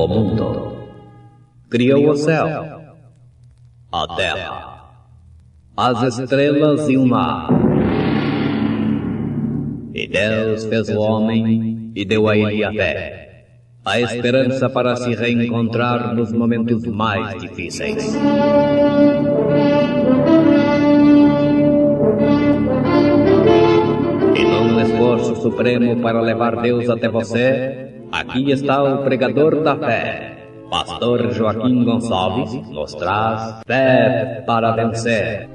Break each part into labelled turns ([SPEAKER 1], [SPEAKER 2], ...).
[SPEAKER 1] o mundo, criou o céu, a terra, as estrelas e o mar. E Deus fez o homem e deu a ele a fé, a esperança para se reencontrar nos momentos mais difíceis. E num esforço supremo para levar Deus até você, aqui está o pregador da fé, Pastor Joaquim Gonçalves, nos traz fé para vencer.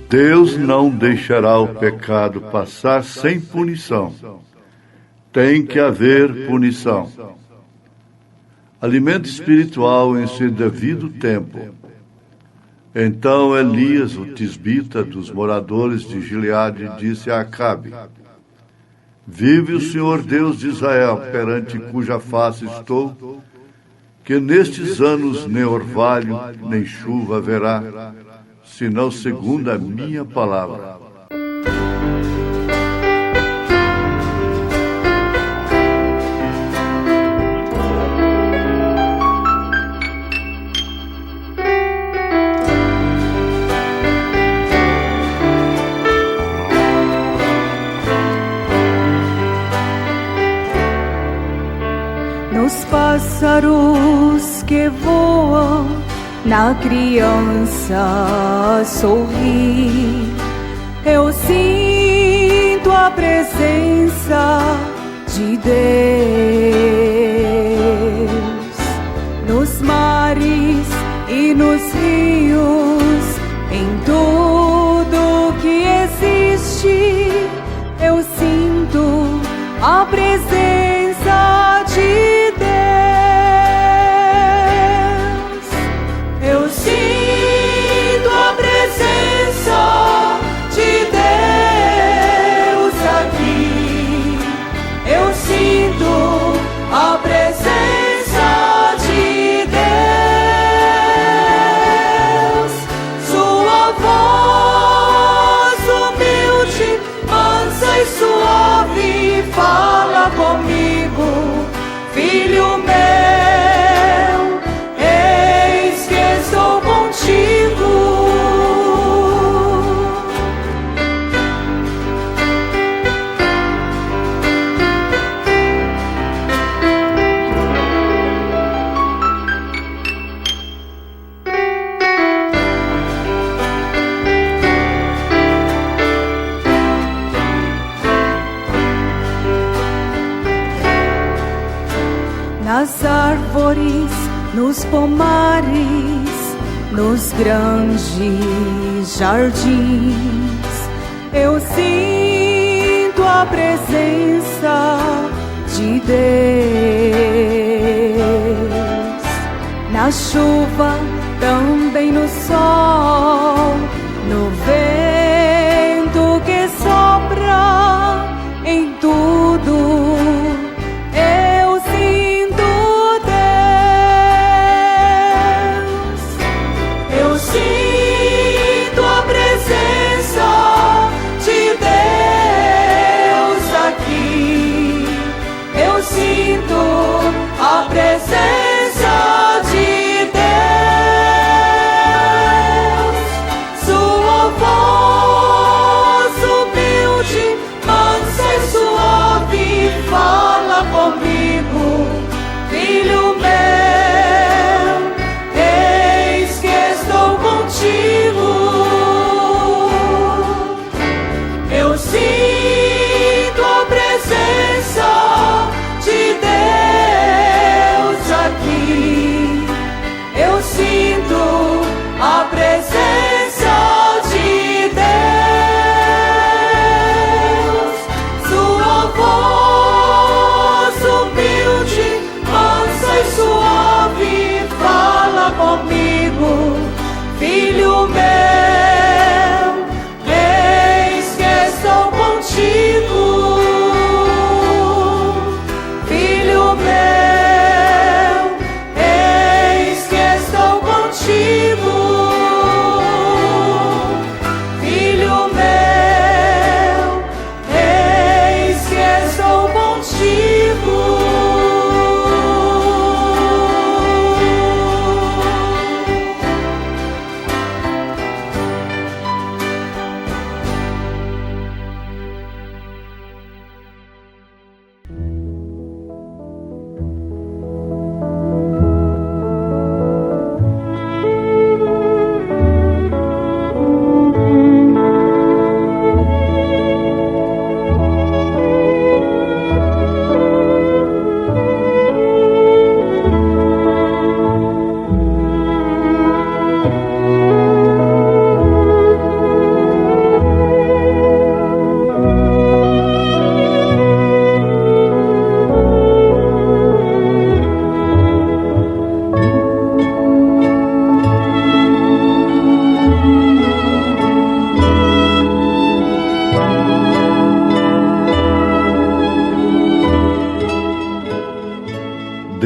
[SPEAKER 2] Deus não deixará o pecado passar sem punição. Tem que haver punição. Alimento espiritual em seu devido tempo. Então Elias, o tisbita dos moradores de Gileade, disse a Acabe: Vive o Senhor Deus de Israel, perante cuja face estou, que nestes anos nem orvalho, nem chuva haverá, senão segundo a minha palavra.
[SPEAKER 3] Nos pássaros que voam, na criança sorrir, eu sinto a presença de Deus. Nos mares e nos rios, em tudo que existe, eu sinto a presença de Deus. Eu sinto a presença de Deus aqui. Eu sinto a presença de Deus. Sua voz humilde, mansa e suave, fala comigo, filho meu. Nas árvores, nos pomares, nos grandes jardins, eu sinto a presença de Deus. Na chuva, também no sol, no vento que sopra, em tudo eu sinto Deus. Eu sinto a presença de Deus aqui. Eu sinto a presença de Deus.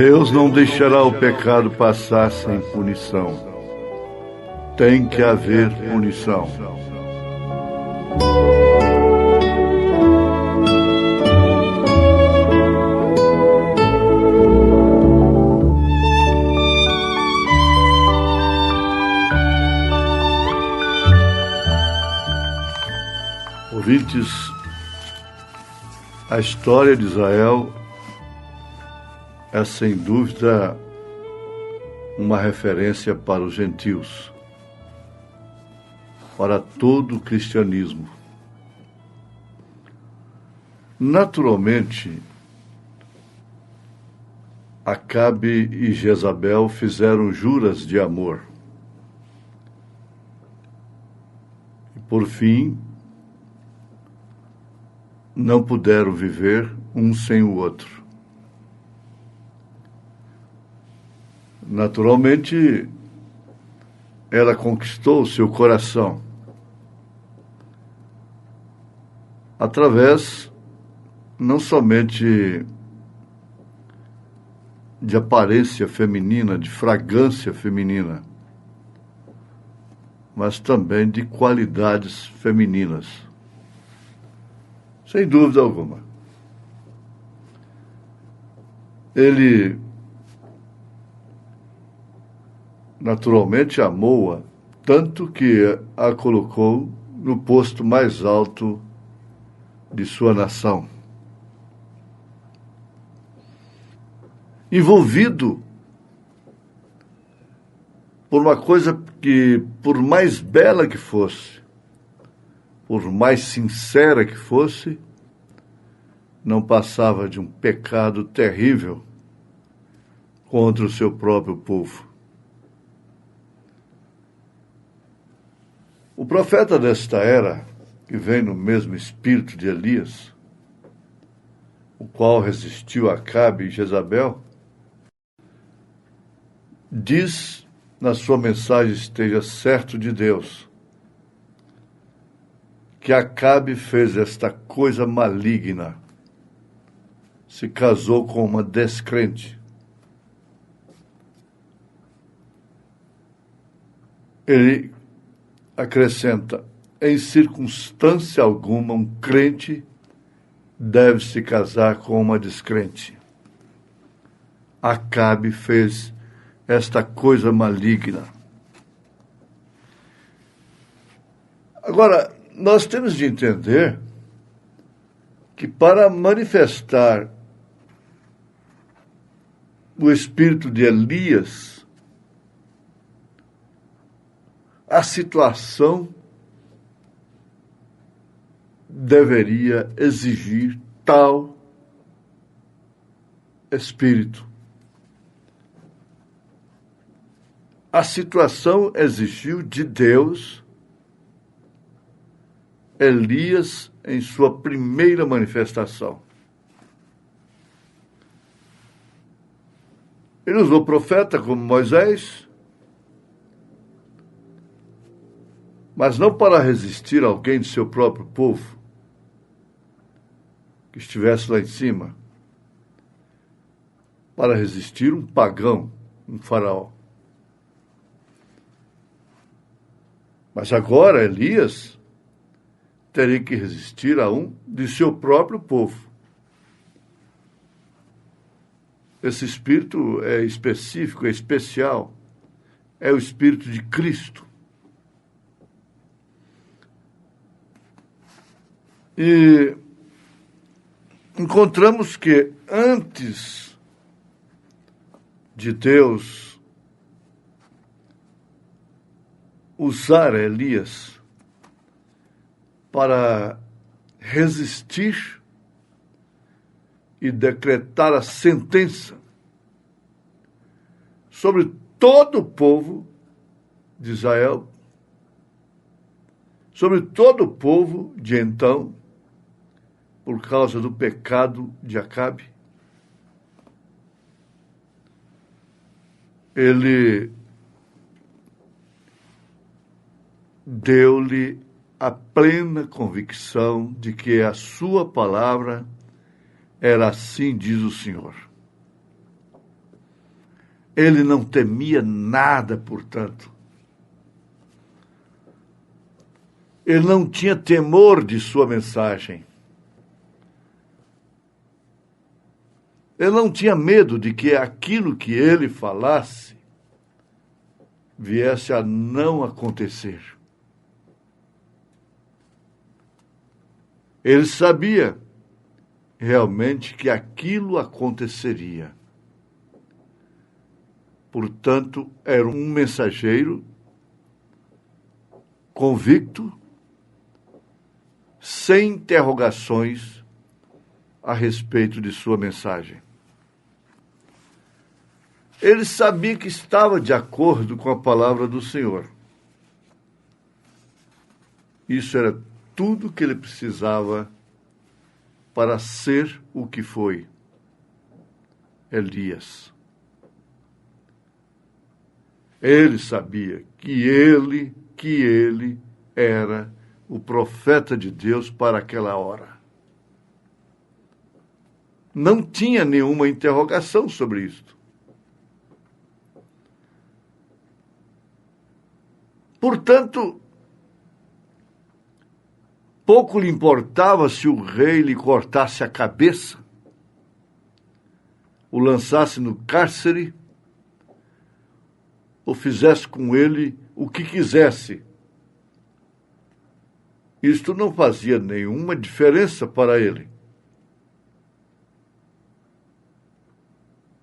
[SPEAKER 2] Deus não deixará o pecado passar sem punição. Tem que haver punição. Ouvintes, a história de Israel é sem dúvida uma referência para os gentios, para todo o cristianismo. Naturalmente, Acabe e Jezabel fizeram juras de amor. E, por fim, não puderam viver um sem o outro. Naturalmente, ela conquistou o seu coração através não somente de aparência feminina, de fragrância feminina, mas também de qualidades femininas. Sem dúvida alguma. Ele naturalmente amou-a, tanto que a colocou no posto mais alto de sua nação. Envolvido por uma coisa que, por mais bela que fosse, por mais sincera que fosse, não passava de um pecado terrível contra o seu próprio povo. O profeta desta era, que vem no mesmo espírito de Elias, o qual resistiu a Acabe e Jezabel, diz na sua mensagem: esteja certo de Deus, que Acabe fez esta coisa maligna, se casou com uma descrente. Ele acrescenta: em circunstância alguma um crente deve se casar com uma descrente. Acabe fez esta coisa maligna. Agora, nós temos de entender que para manifestar o espírito de Elias, a situação deveria exigir tal espírito. A situação exigiu de Deus Elias em sua primeira manifestação. Ele usou profeta como Moisés, mas não para resistir a alguém de seu próprio povo, que estivesse lá em cima, para resistir um pagão, um faraó. Mas agora Elias teria que resistir a um de seu próprio povo. Esse espírito é específico, é especial, é o espírito de Cristo. E encontramos que antes de Deus usar Elias para resistir e decretar a sentença sobre todo o povo de Israel, sobre todo o povo de então, por causa do pecado de Acabe. Ele deu-lhe a plena convicção de que a sua palavra era assim diz o Senhor. Ele não temia nada, portanto. Ele não tinha temor de sua mensagem. Ele não tinha medo de que aquilo que ele falasse viesse a não acontecer. Ele sabia realmente que aquilo aconteceria. Portanto, era um mensageiro convicto, sem interrogações a respeito de sua mensagem. Ele sabia que estava de acordo com a palavra do Senhor. Isso era tudo que ele precisava para ser o que foi Elias. Ele sabia que ele era o profeta de Deus para aquela hora. Não tinha nenhuma interrogação sobre isto. Portanto, pouco lhe importava se o rei lhe cortasse a cabeça, o lançasse no cárcere, ou fizesse com ele o que quisesse. Isto não fazia nenhuma diferença para ele.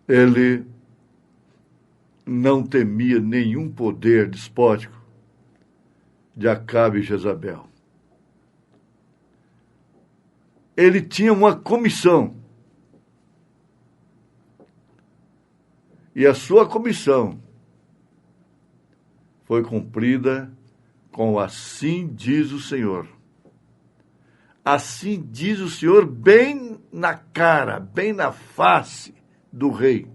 [SPEAKER 2] Ele não temia nenhum poder despótico de Acabe e Jezabel. Ele tinha uma comissão. E a sua comissão foi cumprida com assim diz o Senhor. Assim diz o Senhor bem na cara, bem na face do rei.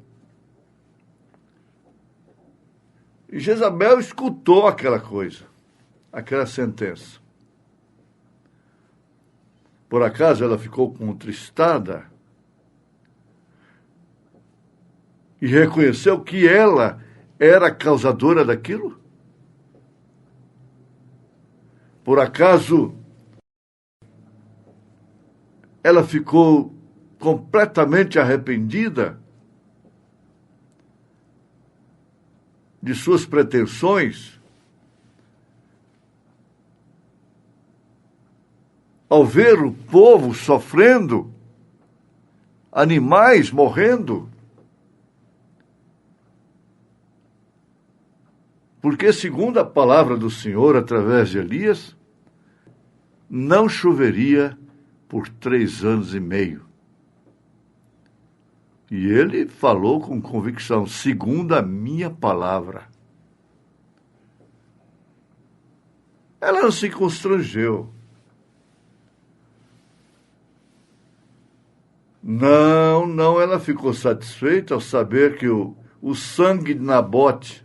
[SPEAKER 2] E Jezabel escutou aquela coisa, aquela sentença. Por acaso ela ficou contristada e reconheceu que ela era a causadora daquilo? Por acaso ela ficou completamente arrependida de suas pretensões ao ver o povo sofrendo, animais morrendo? Porque, segundo a palavra do Senhor, através de Elias, não choveria por 3 anos e meio. E ele falou com convicção, segundo a minha palavra. Ela não se constrangeu. Não, ela ficou satisfeita ao saber que o sangue de Nabote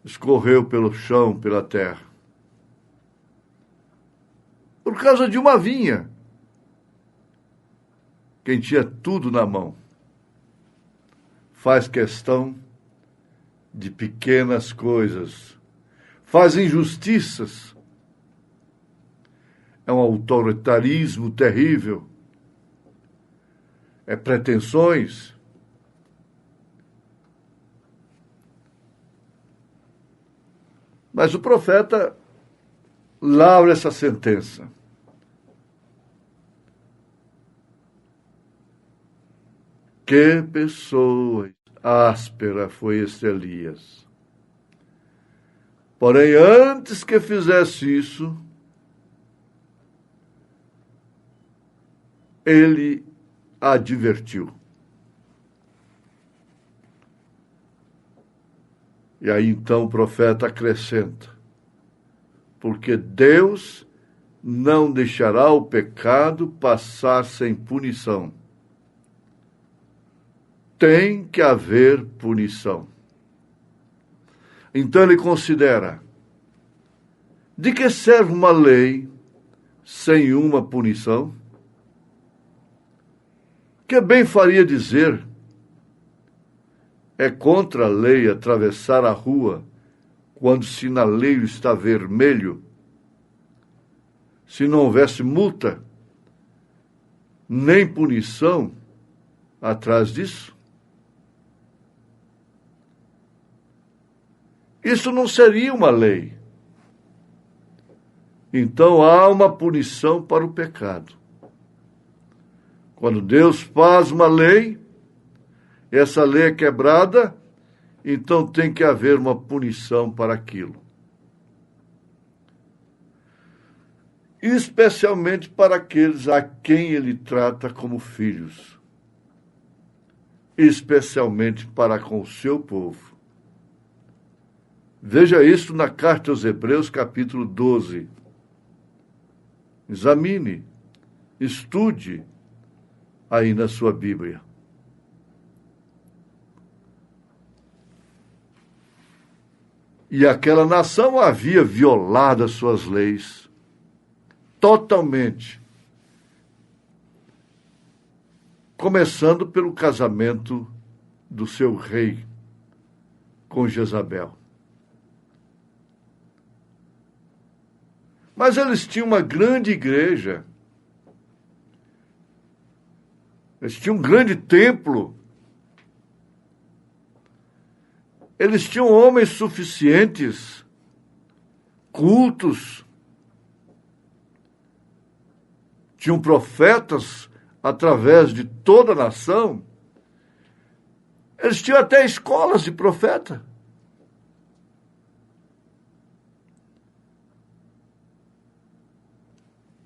[SPEAKER 2] escorreu pelo chão, pela terra. Por causa de uma vinha. Quem tinha tudo na mão faz questão de pequenas coisas, faz injustiças. É um autoritarismo terrível. É pretensões. Mas o profeta lavra essa sentença. Que pessoa áspera foi este Elias. Porém, antes que fizesse isso, ele advertiu. E aí então o profeta acrescenta: porque Deus não deixará o pecado passar sem punição. Tem que haver punição. Então ele considera: de que serve uma lei sem uma punição? Que bem faria dizer É contra a lei atravessar a rua quando o sinaleiro está vermelho? Se não houvesse multa, nem punição atrás disso? Isso não seria uma lei. Então há uma punição para o pecado. Quando Deus faz uma lei, essa lei é quebrada, então tem que haver uma punição para aquilo. Especialmente para aqueles a quem ele trata como filhos. Especialmente para com o seu povo. Veja isso na carta aos Hebreus, capítulo 12. Examine, estude aí na sua Bíblia. E aquela nação havia violado as suas leis totalmente, começando pelo casamento do seu rei com Jezabel. Mas eles tinham uma grande igreja. Eles tinham um grande templo. Eles tinham homens suficientes, cultos. Tinham profetas através de toda a nação. Eles tinham até escolas de profeta.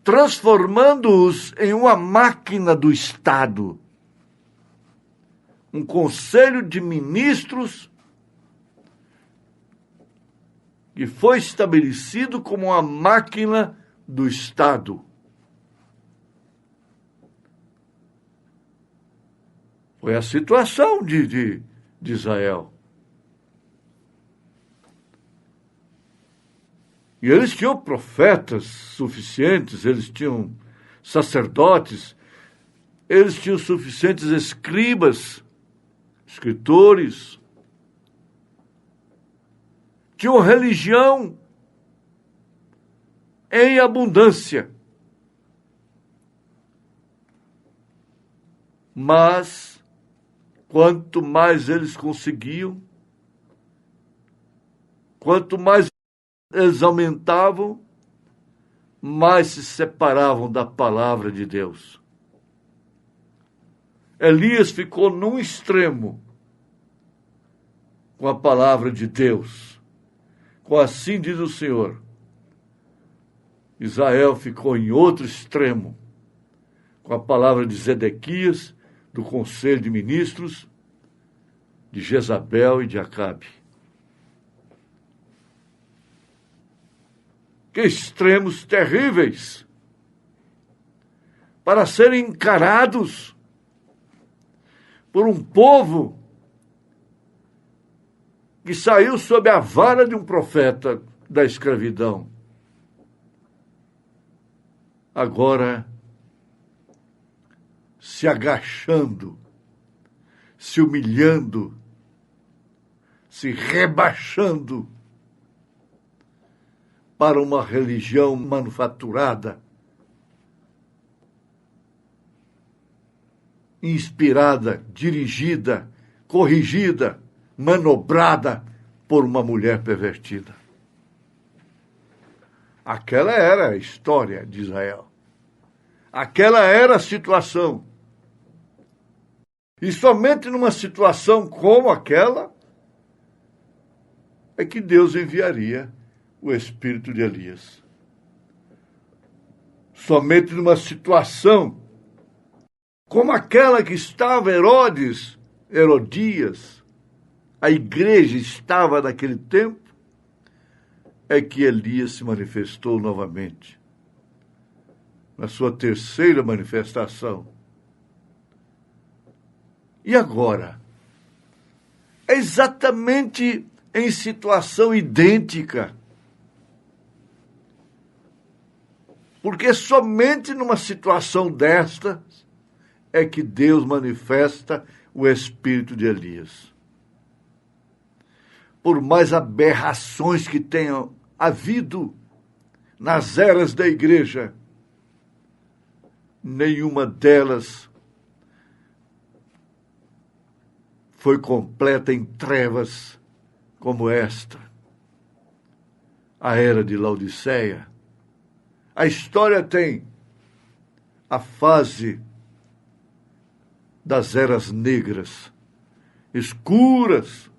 [SPEAKER 2] Transformando-os em uma máquina do Estado. Um conselho de ministros que foi estabelecido como uma máquina do Estado. Foi a situação de Israel. E eles tinham profetas suficientes, eles tinham sacerdotes, eles tinham suficientes escribas, escritores, tinham religião em abundância. Mas, quanto mais eles conseguiam, quanto mais eles aumentavam, mais se separavam da palavra de Deus. Elias ficou num extremo com a palavra de Deus, com assim diz o Senhor. Israel ficou em outro extremo, com a palavra de Zedequias, do conselho de ministros, de Jezabel e de Acabe. Que extremos terríveis para serem encarados por um povo que saiu sob a vara de um profeta da escravidão. Agora, se agachando, se humilhando, se rebaixando para uma religião manufaturada, inspirada, dirigida, corrigida, manobrada por uma mulher pervertida. Aquela era a história de Israel. Aquela era a situação. E somente numa situação como aquela é que Deus enviaria o espírito de Elias. Somente numa situação como aquela que estava Herodias, a igreja estava naquele tempo, é que Elias se manifestou novamente. Na sua terceira manifestação. E agora? É exatamente em situação idêntica. Porque somente numa situação desta é que Deus manifesta o espírito de Elias. por mais aberrações que tenham havido nas eras da igreja, nenhuma delas foi completa em trevas como esta, a era de Laodiceia. A história tem a fase das eras negras, escuras.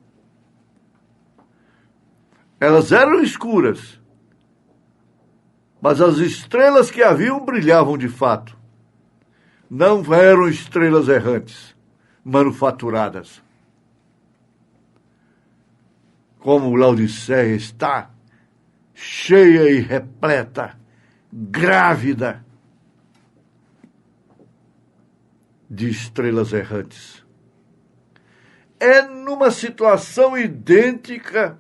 [SPEAKER 2] Elas eram escuras, mas as estrelas que haviam brilhavam de fato. Não eram estrelas errantes, manufaturadas. Como Laodiceia está cheia e repleta, grávida de estrelas errantes. É numa situação idêntica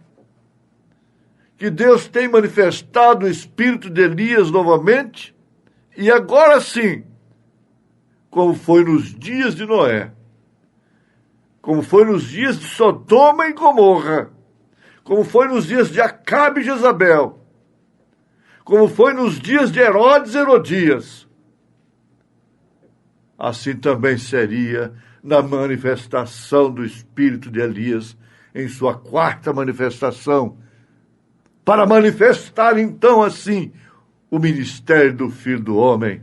[SPEAKER 2] que Deus tem manifestado o espírito de Elias novamente, e agora sim, como foi nos dias de Noé, como foi nos dias de Sodoma e Gomorra, como foi nos dias de Acabe e Jezabel, como foi nos dias de Herodes e Herodias, assim também seria na manifestação do espírito de Elias, em sua quarta manifestação, para manifestar então assim o ministério do Filho do Homem.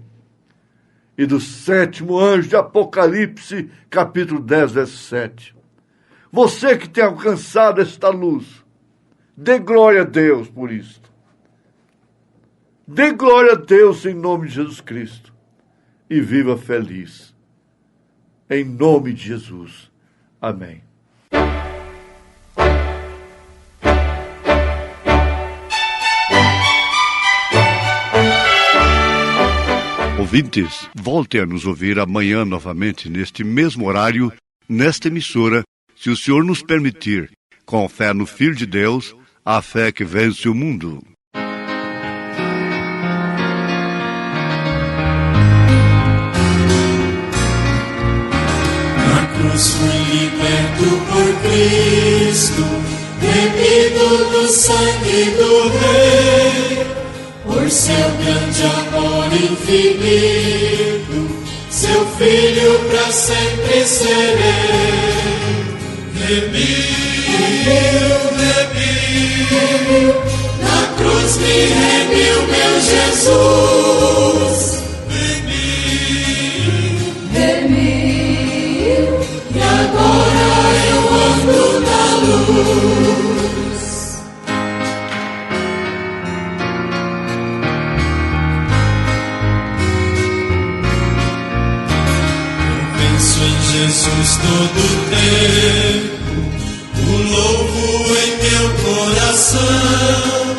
[SPEAKER 2] E do 7º anjo de Apocalipse, capítulo 10, verso 7. Você que tem alcançado esta luz, dê glória a Deus por isto. Dê glória a Deus em nome de Jesus Cristo. E viva feliz. Em nome de Jesus. Amém. Ouvintes, volte a nos ouvir amanhã novamente, neste mesmo horário, nesta emissora, se o Senhor nos permitir, com fé no Filho de Deus, a fé que vence o mundo.
[SPEAKER 3] Na cruz fui liberto por Cristo, remido do sangue do Rei. Por seu grande amor infinito, seu Filho para sempre serei. Remiu, na cruz me remiu meu Jesus. Remiu, e agora eu ando na luz. Jesus todo o tempo, o louvo em meu coração.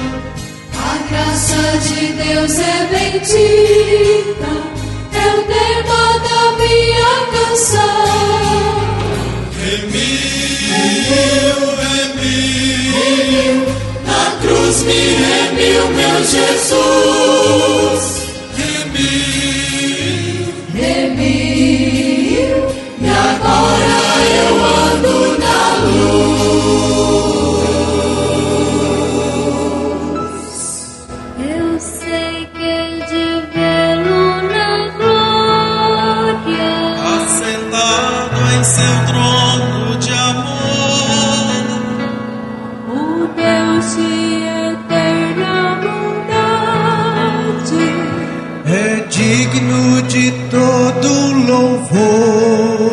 [SPEAKER 3] A graça de Deus é bendita, é o tema da minha canção. Remiu, na cruz me remiu meu Jesus. Remiu, e agora eu ando na luz. Eu sei que hei de vê-lo na glória, assentado em seu trono de amor. O Deus de eterna bondade é digno de todo louvor.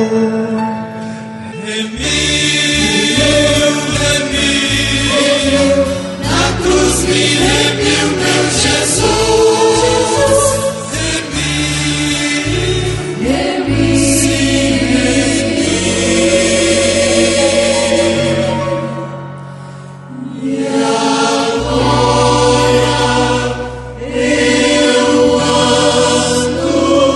[SPEAKER 4] Ando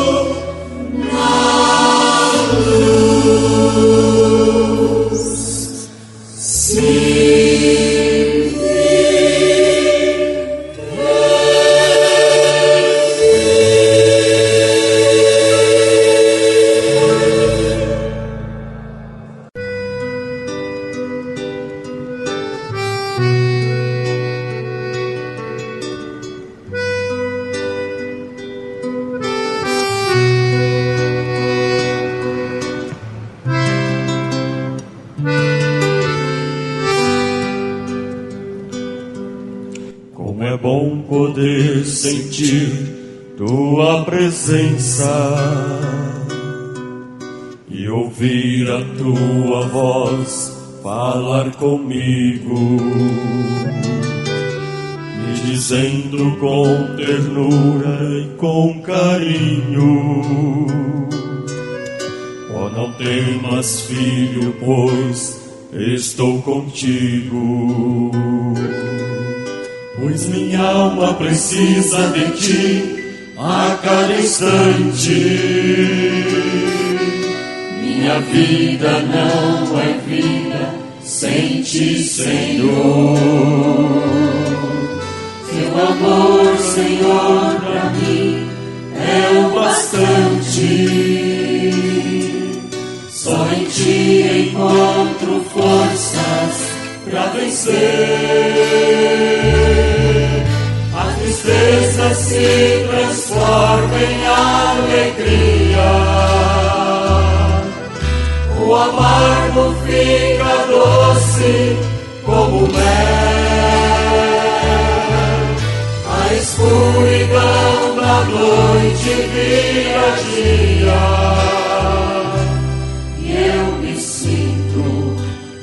[SPEAKER 4] bom poder sentir tua presença e ouvir a tua voz falar comigo, me dizendo com ternura e com carinho: oh, não temas, filho, pois estou contigo. Pois minha alma precisa de ti a cada instante. Minha vida não é vida sem ti, Senhor. Teu amor, Senhor, pra mim é o bastante. Só em ti encontro forças pra vencer. A tristeza se transforma em alegria. O amargo fica doce como mel. A escuridão da noite vira dia. E eu me sinto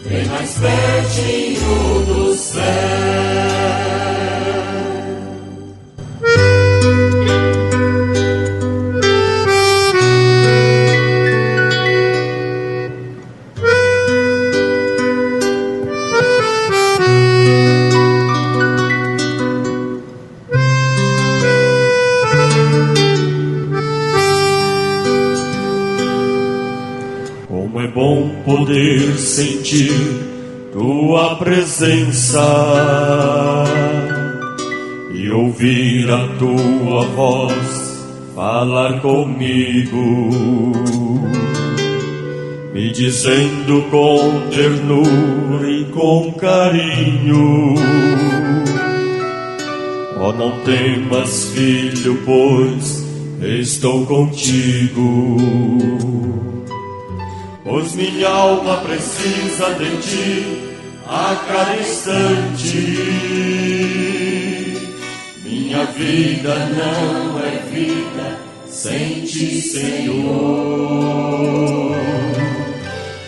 [SPEAKER 4] bem mais pertinho do céu. Como é bom poder sentir tua presença e ouvir a tua voz falar comigo, me dizendo com ternura e com carinho: oh, não temas, filho, pois estou contigo. Pois minha alma precisa de ti a cada instante. Minha vida não é vida sem ti, Senhor.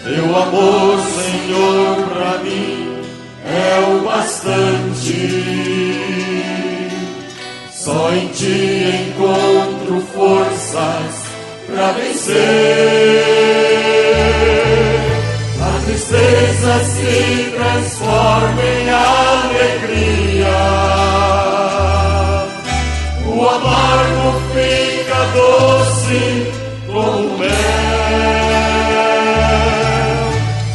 [SPEAKER 4] Teu amor, Senhor, pra mim é o bastante. Só em ti encontro forças pra vencer. A tristeza se transforma em alegria. O amargo fica doce como mel.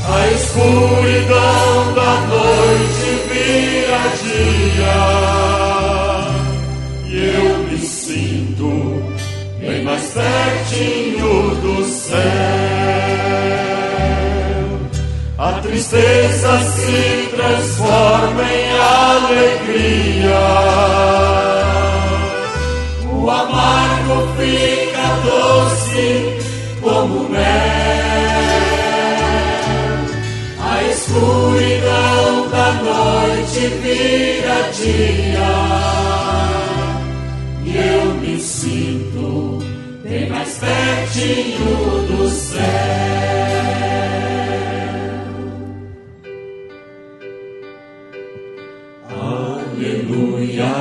[SPEAKER 4] A escuridão da noite vira dia. E eu me sinto bem mais pertinho do céu. A tristeza se transforma em alegria. O amargo fica doce como mel. A escuridão da noite vira dia. E eu me sinto bem mais pertinho do céu. Aleluia,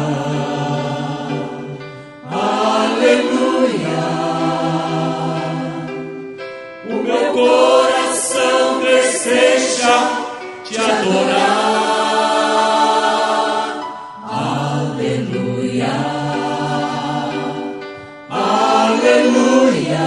[SPEAKER 4] aleluia. O meu coração deseja te adorar. Aleluia, aleluia.